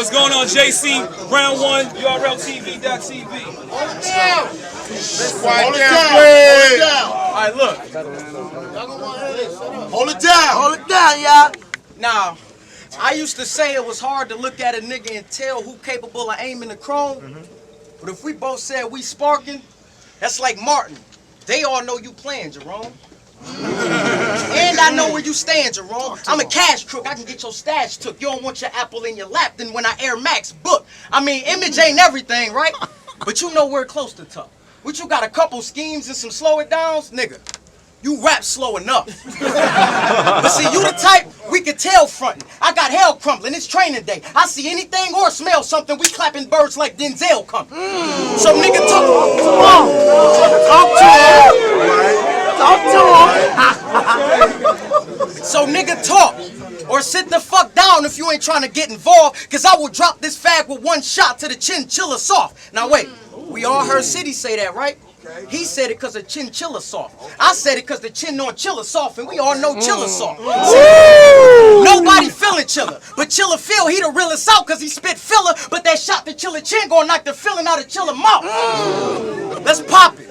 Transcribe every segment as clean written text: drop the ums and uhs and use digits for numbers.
What's going on, JC? Round 1, URLTV.tv. Hold it down. Hold it down. All right, look. Hold it down. Hold it down, y'all. Now, I used to say it was hard to look at a nigga and tell who capable of aiming the chrome. But if we both said we sparking, that's like Martin. They all know you playing, Jerome. And I know where you stand, Jerome. I'm a cash crook. I can get your stash took. You don't want your apple in your lap, then when I Air Max book. I mean, image ain't everything, right? But you know we're close to tough. What you got, a couple schemes and some slow it downs? Nigga, you rap slow enough. But see, you the type we can tell frontin'. I got hell crumbling, it's training day. I see anything or smell something, we clapping birds like Denzel come. So nigga, talk to him. So nigga, talk. Or sit the fuck down if you ain't trying to get involved, cause I will drop this fag with one shot to the chin Chilla soft. Now wait, we all heard City say that, right? He said it cause the chin Chilla soft. I said it cause the chin on Chilla soft, and we all know Chilla soft. Nobody feeling Chilla, but Chilla feel he the realest out cause he spit filler, but that shot to Chilla chin gonna knock the feeling out of Chilla mouth. Let's pop it.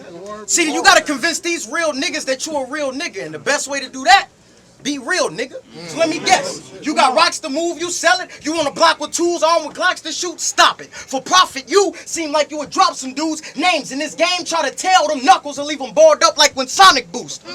See, you gotta convince these real niggas that you a real nigga, and the best way to do that, be real, nigga. So let me guess. You got rocks to move, you sell it. You on a block with tools, armed with Glocks to shoot, stop it. For profit, you seem like you would drop some dudes' names in this game, try to tell them knuckles and leave them barred up like when Sonic boost. Or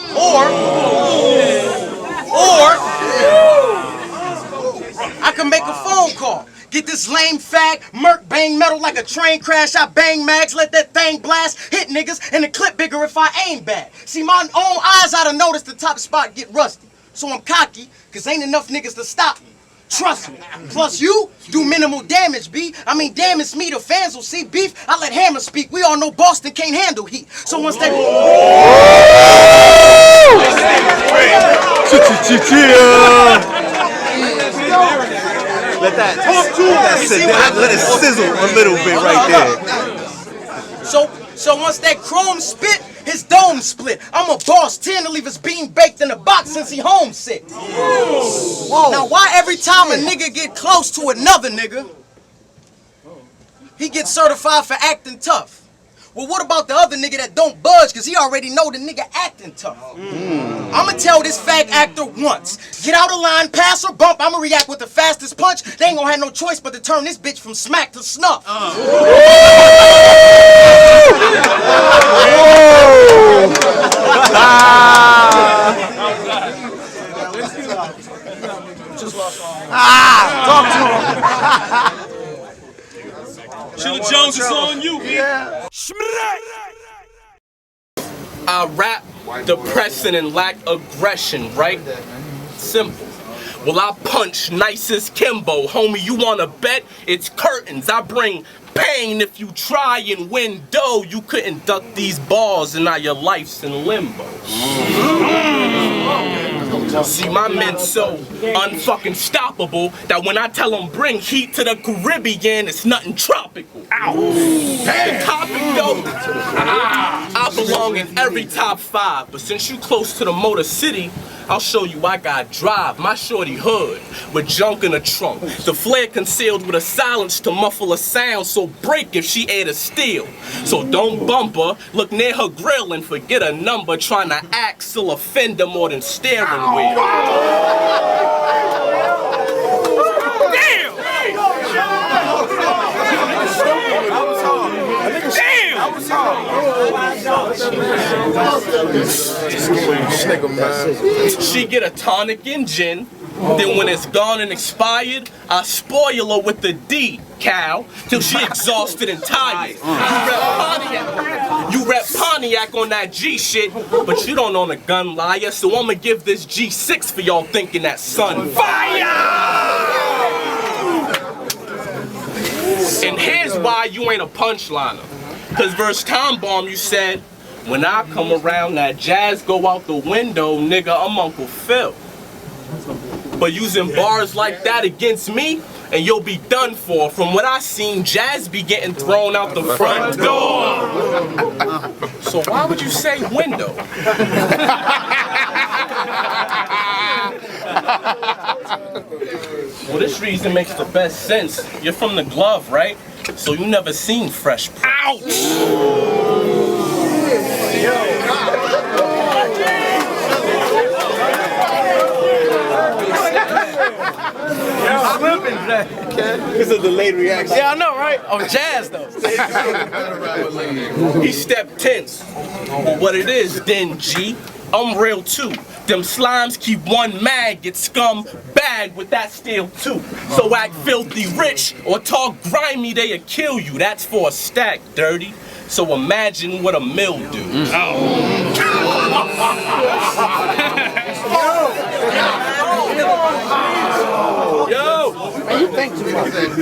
I can make a phone call. Get this lame fag, murk, bang metal like a train crash. I bang mags, let that thing blast, hit niggas, and the clip bigger if I aim bad. See, my own eyes oughta notice the top spot get rusty. So I'm cocky, cause ain't enough niggas to stop me. Trust me. Plus you do minimal damage, B. I mean, damn, it's me, the fans will see beef. I let Hammer speak. We all know Boston can't handle heat. So once they... Let that sit down. Let it sizzle a little bit right there. So once that chrome spit, his dome split. I'm a boss 10 to leave his bean baked in a box since he homesick. Whoa. Now why every time a nigga get close to another nigga, he gets certified for acting tough? Well, what about the other nigga that don't budge, cause he already know the nigga acting tough? I'ma tell this fag actor once. Get out of line, pass or bump, I'ma react with the fastest punch. They ain't gonna have no choice but to turn this bitch from smack to snuff. Talk to him. Chilla Jones, it's on you. Yeah. I rap depressing and lack aggression, right? Simple. Well, I punch nice as Kimbo. Homie, you wanna bet? It's curtains. I bring pain if you try and win dough. You couldn't duck these balls and now your life's in limbo. See, my men so unfucking stoppable that when I tell them bring heat to the Caribbean, it's nothing tropical. Ow! The topic though, I belong in every top 5, but since you close to the Motor City, I'll show you I got drive. My shorty hood with junk in the trunk. The flare concealed with a silence to muffle a sound, so break if she ate a steal. So don't bump her, look near her grill and forget a number. Trying to axle offend her more than steering wheel. She get a tonic and gin, then when it's gone and expired, I spoil her with the D, cow, till she exhausted and tired. You rep Pontiac on that G shit, but you don't own a gun, liar, so I'ma give this G6 for y'all thinking that sun fire! And here's why you ain't a punchliner. Cause verse Time Bomb you said, when I come around that jazz go out the window, nigga, I'm Uncle Phil. But using bars like that against me, and you'll be done for. From what I seen, jazz be getting thrown out the front door. So why would you say window? Well, this reason makes the best sense. You're from the glove, right? So you never seen Fresh Prince. Ouch! It's a delayed reaction. Yeah, I know, right? I'm jazzed though. He stepped tense. Well, what it is, then, G, I'm real too. Them slimes keep one mag, get scum bag with that steel too. So act filthy rich or talk grimy, they'll kill you. That's for a stack, dirty. So imagine what a mill do. Yo!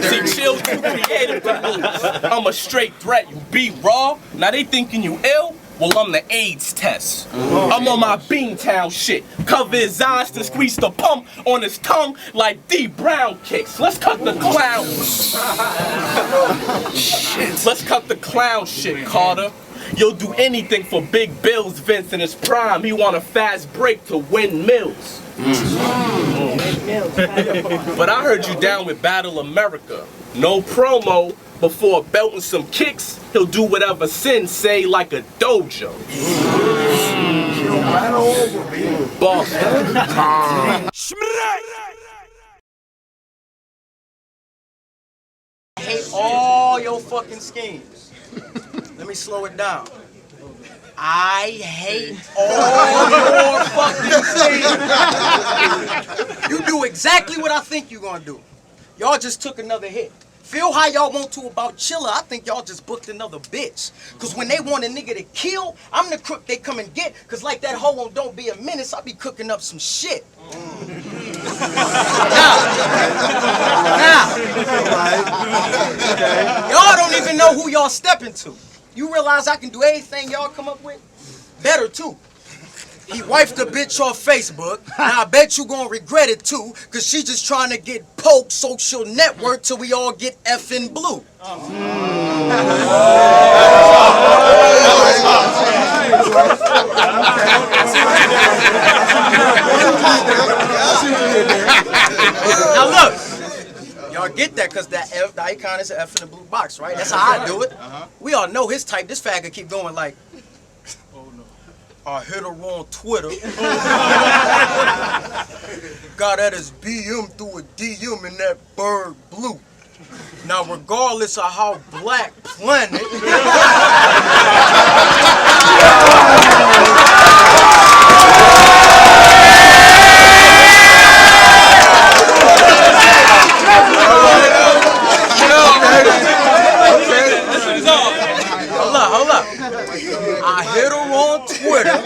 See, Chill too creative to lose. I'm a straight threat, you be raw. Now they thinking you ill? Well, I'm the AIDS test. I'm on my Beantown shit. Cover his eyes to squeeze the pump on his tongue like D Brown kicks. Let's cut the clown. Shit. Let's cut the clown shit, Carter. You'll do anything for big bills, Vince in his prime. He want a fast break to win mills. But I heard you down with Battle America. No promo. Before belting some kicks, he'll do whatever Sin say like a dojo. Boss. I hate all your fucking schemes. Let me slow it down. I hate all your fucking schemes. You do exactly what I think you're gonna do. Y'all just took another hit. Feel how y'all want to about Chilla. I think y'all just booked another bitch. Cause when they want a nigga to kill, I'm the crook they come and get. Cause like that hoe on Don't Be a Menace, I be cooking up some shit. Now, y'all don't even know who y'all stepping to. You realize I can do anything y'all come up with? Better too. He wifed a bitch off Facebook. Now I bet you gonna regret it too, cause she just trying to get poked social network till we all get effing blue. Now look, y'all get that cause the icon is an F in the blue box, right? That's how I do it. We all know his type. This faggot keep going like, I hit her on Twitter. Got at his BM through a DM in that bird blue. Now, regardless of how Black Planet. Hold up. I hit her on Twitter,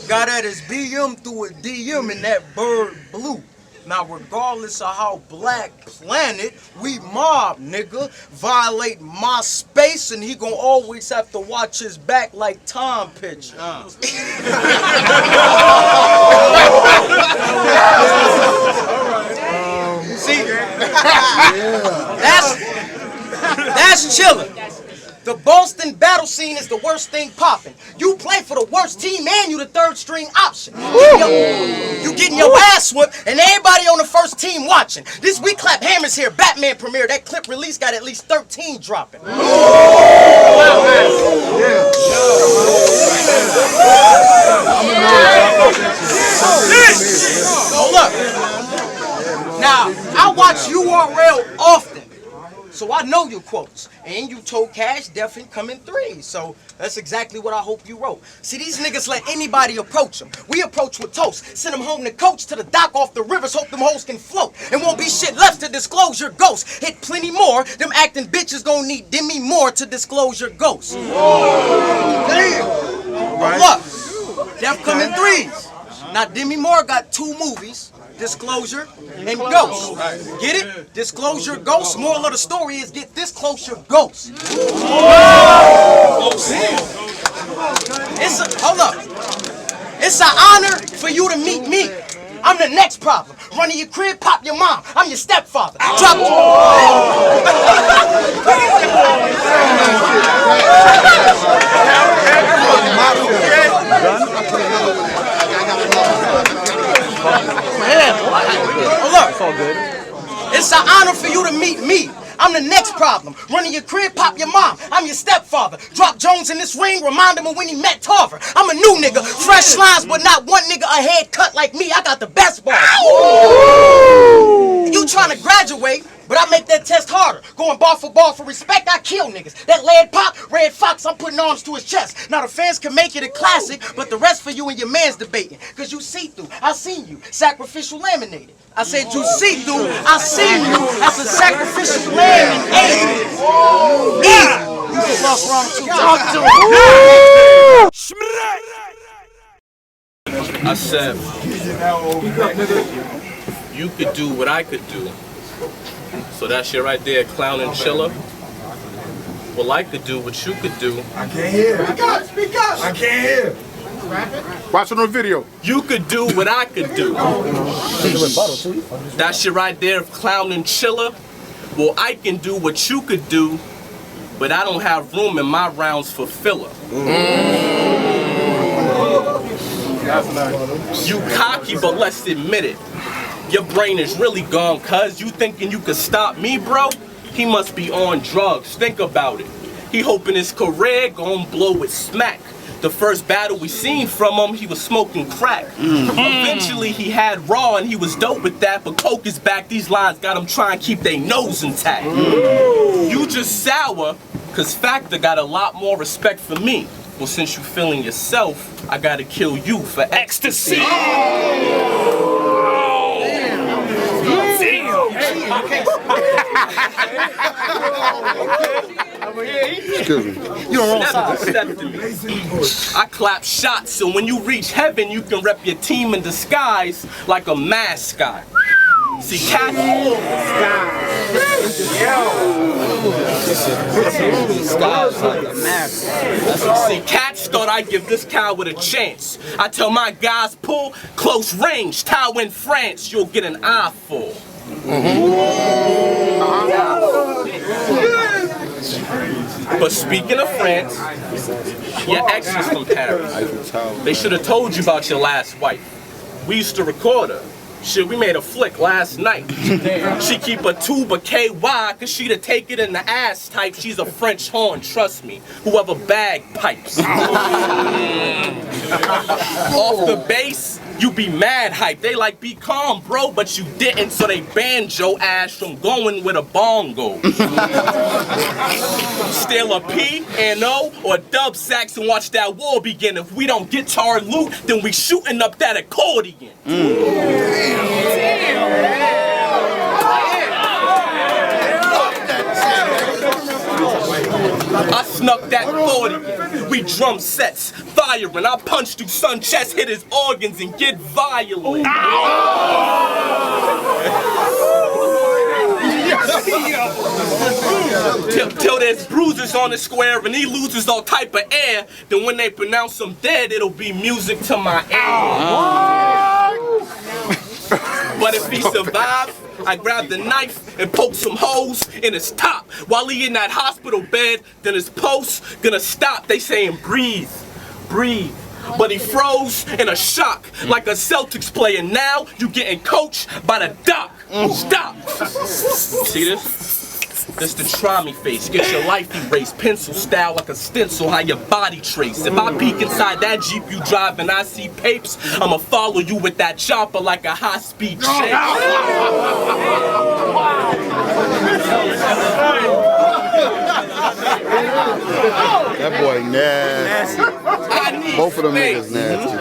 got at his BM through a DM in that bird blue. Now, regardless of how Black Planet, we mob, nigga. Violate my space, and he gon' always have to watch his back like Tom Pitcher. See, that's Chilla. The Boston battle scene is the worst thing popping. You play for the worst team and you the third string option. You getting your ass whooped and everybody on the first team watching. This We Clap Hammers here, Batman premiere. That clip release got at least 13 dropping. Hold up. Now, I watch URL often. So I know your quotes, and you told Cash Definitely come in threes. So that's exactly what I hope you wrote. See, these niggas let anybody approach them. We approach with toast, send them home to coach to the dock off the rivers, hope them hoes can float. And won't be shit left to disclose your ghost. Hit plenty more, them acting bitches gon' need Demi Moore to disclose your ghost. Damn. Look, Def come in threes. Now Demi Moore got 2 movies. Disclosure and Ghost. Get it? Disclosure, Ghost. Moral of the story is get this closer, Ghost. Hold up. It's an honor for you to meet me. I'm the next problem. Run to your crib, pop your mom. I'm your stepfather. Drop Man, what? next problem. Running your crib, pop your mom. I'm your stepfather. Drop Jones in this ring, remind him of when he met Tarver. I'm a new nigga, fresh lines, but not one nigga a head cut like me. I got the best bars. You trying to graduate, but I make that test harder. Going ball for respect, I kill niggas. That lead pop, red fox, I'm putting arms to his chest. Now the fans can make it a classic, but the rest for you and your man's debating. Cause you see through, I seen you, sacrificial laminated. I said you see through, I seen you as a sacrificial laminated. You just lost round 2, talk to him. I said, you could do what I could do. So that shit right there, clown and Chilla. Well, I could do what you could do. I can't hear. Speak up. I can't hear. Watch it on the video. You could do what I could do. That shit right there, clown and Chilla. Well, I can do what you could do, but I don't have room in my rounds for filler. You cocky, but let's admit it. Your brain is really gone, cuz you thinking you could stop me, bro? He must be on drugs, think about it. He hoping his career gon' blow with smack. The first battle we seen from him, he was smoking crack. Eventually he had raw and he was dope with that, but coke is back, these lines got him trying to keep their nose intact. You just sour, cause Factor got a lot more respect for me. Well, since you feeling yourself, I gotta kill you for ecstasy. Excuse me. You on the wrong side. Step to me. I clap shots, so when you reach heaven, you can rep your team in disguise like a mascot. See, cats. See, cats thought I'd give this coward a chance. I tell my guys, pull close range, Tao in France, you'll get an eyeful. But speaking of France, your ex is from Paris. They should have told you about your last wife. We used to record her. Shit, we made a flick last night. She keep a tube of KY, cause she'd have take it in the ass type. She's a French horn, trust me. Whoever bag pipes. Off the base, you be mad hype. They like, be calm, bro, but you didn't, so they banned your ass from going with a bongo. Steal a P and O or dub sacks and watch that war begin. If we don't get to our loot, then we shooting up that accordion. I snuck that 40. We drum sets, firing. I punch through son chest, hit his organs, and get violent. Till there's bruises on the square and he loses all type of air. Then when they pronounce him dead, it'll be music to my ear. But if he survived, I grab the knife and poke some holes in his top. While he in that hospital bed, then his pulse gonna stop. They saying breathe, breathe. But he froze in a shock like a Celtics player. Now you getting coached by the doc. Stop. See this? This the try me face. Get your life erased. Pencil style like a stencil. How your body trace. If I peek inside that Jeep you drive and I see papes, I'ma follow you with that chopper like a high-speed chase. That boy nasty. Both of them niggas nasty.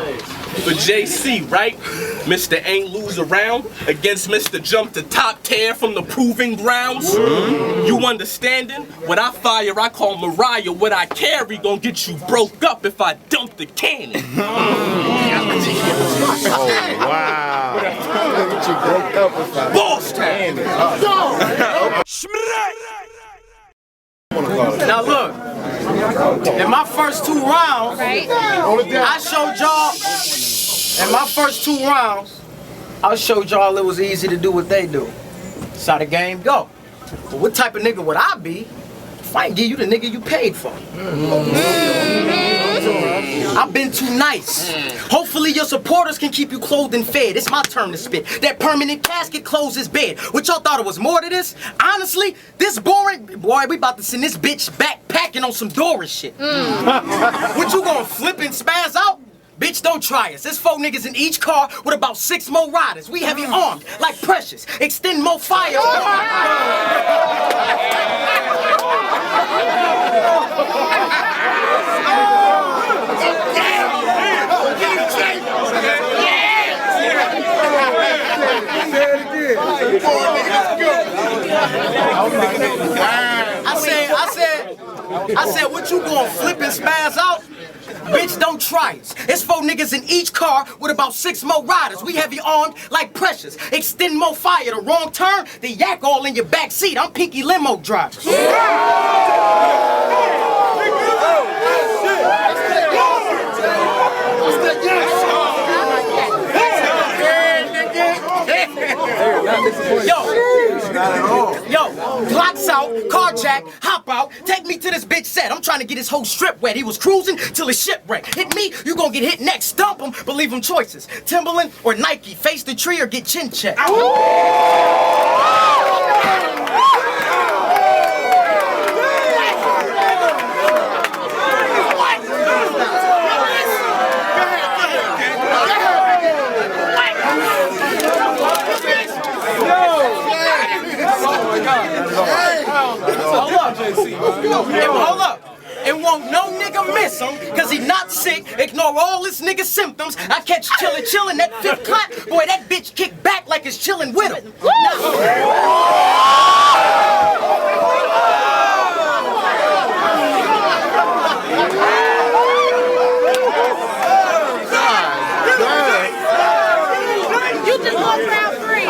For JC, right? Mr. Ain't lose around against Mr. Jump the top tier from the proving grounds. You understanding? What I fire, I call Mariah. What I carry gon' get you broke up if I dump the cannon. Oh, wow. Get you broke up if I Boss time. Now look, in my first 2 rounds, I showed y'all, in my first 2 rounds, I showed y'all it was easy to do what they do. That's how the game go. But what type of nigga would I be if I ain't give you the nigga you paid for? I've been too nice. Hopefully your supporters can keep you clothed and fed. It's my turn to spit. That permanent casket closes bed. What y'all thought it was more to this? Honestly, this boring. Boy, we about to send this bitch backpacking on some Doris shit. What you gonna flip and spaz out? Bitch, don't try us. There's 4 niggas in each car with about 6 more riders. We heavy armed, like Precious. Extend more fire. I said, what you gonna flip and spaz out? Bitch, don't try us. It's 4 niggas in each car with about 6 more riders. We heavy armed like Precious. Extend more fire. The wrong turn, the yak all in your back seat. I'm Pinky Limo driver. Yo, blocks out, carjack, hop out, take me to this bitch set. I'm trying to get his whole strip wet. He was cruising till his shipwreck. Hit me, you gonna get hit next. Stump him, but leave him choices. Timberland or Nike, face the tree or get chin checked. Hold up. And won't no nigga miss him, cause he not sick. Ignore all this nigga symptoms. I catch Chilla chillin' that 5th clap. Boy, that bitch kick back like it's chillin' with him. You just walked around free.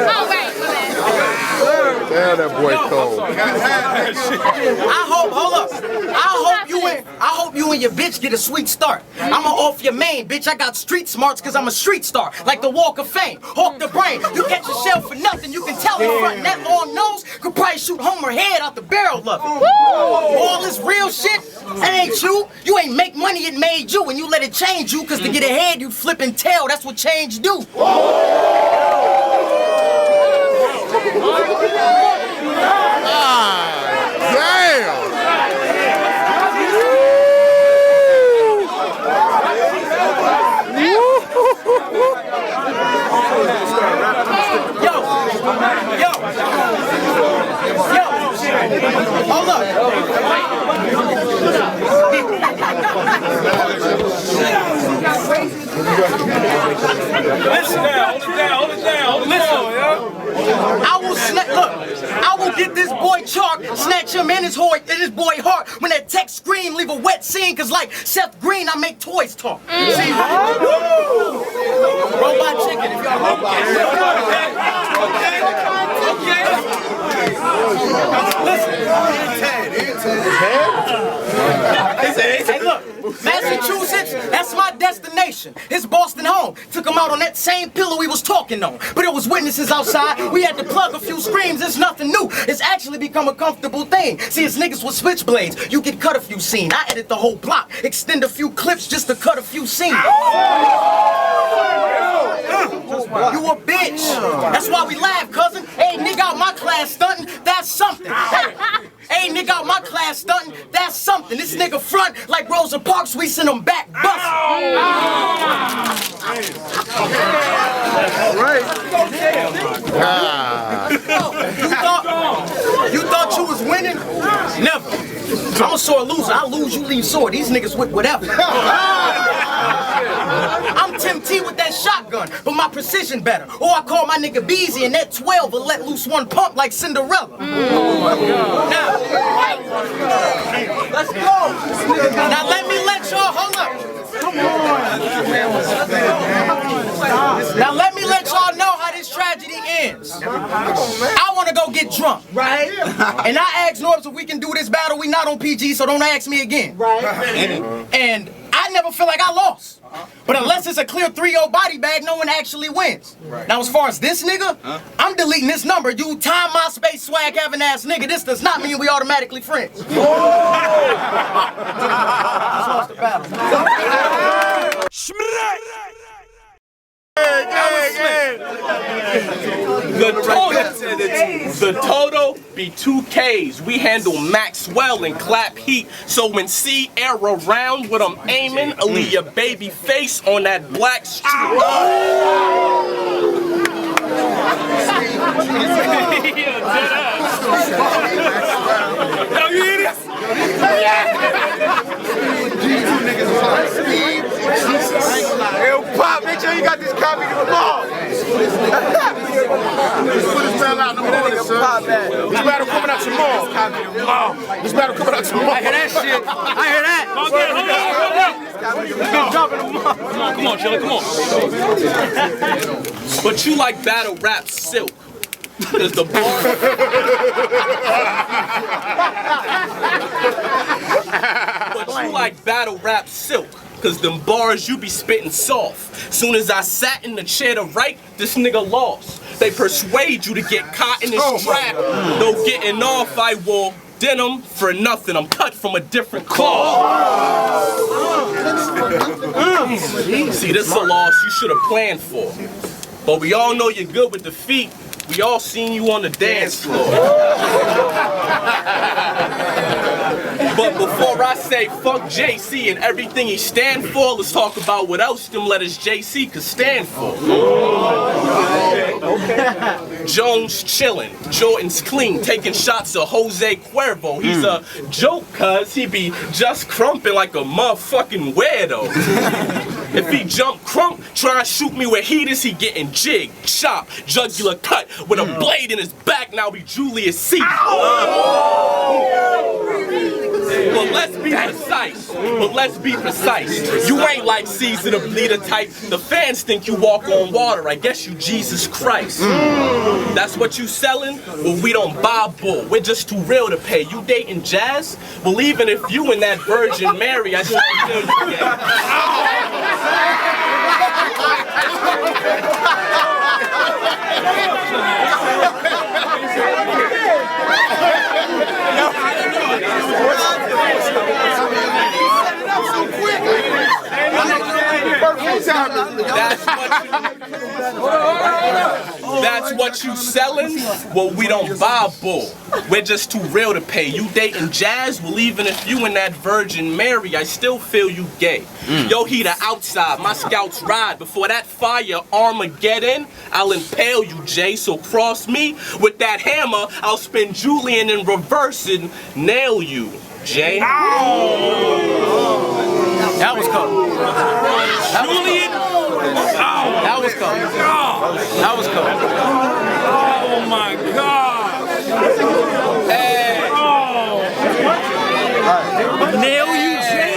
Oh, wait. Damn, that boy cold. I hope you and your bitch get a sweet start. I'ma off your main, bitch. I got street smarts cause I'm a street star. Like the Walk of Fame. Hawk the brain. You catch a shell for nothing. You can tell in front. That long nose could probably shoot Homer head out the barrel of it. All this real shit, that ain't you. You ain't make money, it made you. And you let it change you cause to get ahead you flip and tail. That's what change do. Hold up. Listen now, hold it down. Listen, I will get this boy chalk, snatch him in his boy heart. When that text scream, leave a wet scene, cause like Seth Green, I make toys talk. See? Robot chicken, if y'all robot. Okay. Listen. Hey, look, Massachusetts, that's my destination. It's Boston home. Took him out on that same pillow we was talking on. But it was witnesses outside. We had to plug a few screams. It's nothing new. It's actually become a comfortable thing. See, it's niggas with switchblades. You get cut a few scenes. I edit the whole block. Extend a few clips just to cut a few scenes. You a bitch. That's why we laugh, cousin. Hey, nigga out my class stunting, that's something. Hey, nigga out my class stunting, that's something. This nigga front like Rosa Parks, we send him back bustin'. You thought you was winning? Never. I'm a sore loser. I lose, you leave sore. These niggas with whatever. I'm Tim T with that shotgun, but my precision better. Or I call my nigga Beezy and that 12 will let loose one pump like Cinderella. Now, let's go. Now let me let y'all, hold up. Now let me let y'all know how this tragedy ends. I want to go get drunk, right? And I asked Norbs if we can do this battle. We not on PG, so don't ask me again. Right. And I never feel like I lost. But unless it's a clear 3-0 body bag, no one actually wins. Now, as far as this nigga, I'm deleting this number. You time my space swag having ass nigga. This does not mean we automatically friends. Just lost the battle. The total be 2 Ks. We handle Maxwell and clap heat. So when C air around what I'm aiming, I'll leave your baby face on that black street. Yo, you hear this? Yo, Pop, make sure you got this copy to the mall. Let's put this battle out in the morning, sir. This battle coming out tomorrow. This battle coming out tomorrow. I hear that shit. I hear that. Come on, Chilla, come on. But you like battle rap silk. Cause the bar. But you like battle rap silk. Cause them bars you be spitting soft. Soon as I sat in the chair to write, this nigga lost. They persuade you to get caught in this trap. No getting off, I wore denim for nothing. I'm cut from a different cloth. See, this a loss you should have planned for. But we all know you're good with defeat. We all seen you on the dance floor. But before I say fuck JC and everything he stand for, let's talk about what else them letters JC could stand for. Jones chillin', Jordan's clean, taking shots of Jose Cuervo. He's a joke cuz he be just crumping like a motherfucking weirdo. If he jump crump, try and shoot me with heaters, he getting jigged, chopped, jugular cut with a blade in his back, now he Julius Caesar. But let's be precise. You ain't like Caesar the bleeder type. The fans think you walk on water. I guess you Jesus Christ. That's what you selling? Well, we don't buy bull. We're just too real to pay. You dating Jazz? Well, even if you and that Virgin Mary, I still feel you gay. That's what you selling? Well, we don't buy bull. We're just too real to pay. You dating Jazz? Well, even if you and that Virgin Mary, I still feel you gay. Yo, he the outside, my scouts ride. Before that fire Armageddon, I'll impale you, Jay. So cross me with that hammer, I'll spin Julian in reverse and nail you, Jay. That was cold. Julian? That was cold. That was cold. Oh my God. Hey. Nail you, Jay?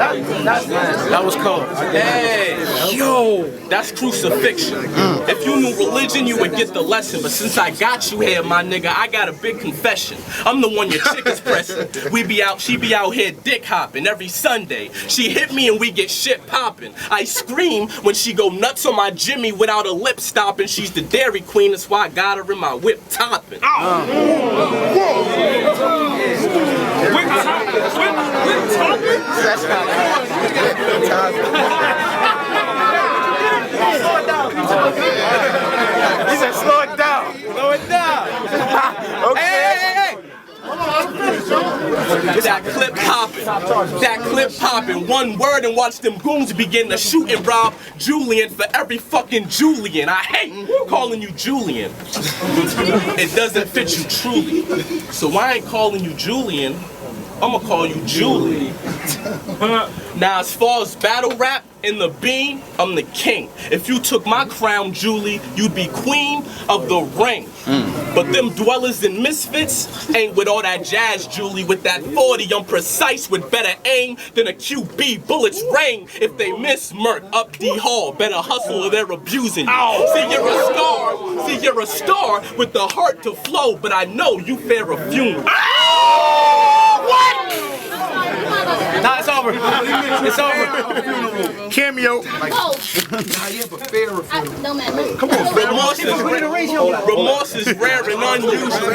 That was cold. Hey, yo, that's crucifixion. If you knew religion, you would get the lesson. But since I got you here, my nigga, I got a big confession. I'm the one your chick is pressing. She be out here dick hopping every Sunday. She hit me and we get shit popping. I scream when she go nuts on my Jimmy without a lip stopping. She's the Dairy Queen, that's why I got her in my whip topping. Whip topping? He said, slow it down. Slow it down. Okay. Hey. That clip popping, one word and watch them goons begin to shoot and rob Julian for every fucking Julian. I hate calling you Julian. It doesn't fit you truly. So I ain't calling you Julian, I'ma call you Julie. Now as far as battle rap in the bean, I'm the king. If you took my crown, Julie, you'd be queen of the ring. But them dwellers and misfits ain't with all that jazz, Julie. With that 40, I'm precise with better aim than a QB. Bullets rain if they miss Merc up D Hall. Better hustle or they're abusing you. See, you're a star with the heart to flow, but I know you fear a funeral. What? Nah, it's over. It's over. Cameo. No, man. Come on, remorse is rare and unusual.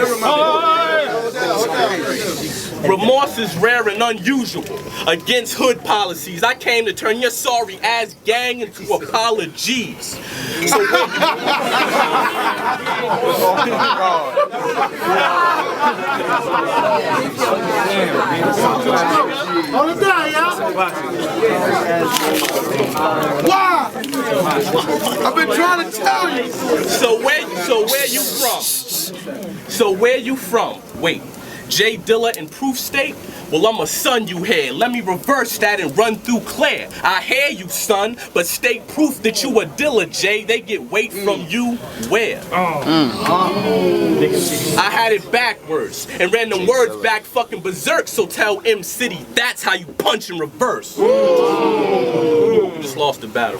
Remorse is rare and unusual. Against hood policies, I came to turn your sorry ass gang into apologies. So Hold it down, y'all. Why? I've been trying to tell you. So where you from? So where you from? Wait, J Dilla in Proof State? Well, I'm a son you hear. Let me reverse that and run through Claire. I hear you, son, but state proof that you a Dilla, Jay. They get weight from you where? I had it backwards and ran them words back fucking berserk. So tell M City that's how you punch in reverse. You just lost the battle.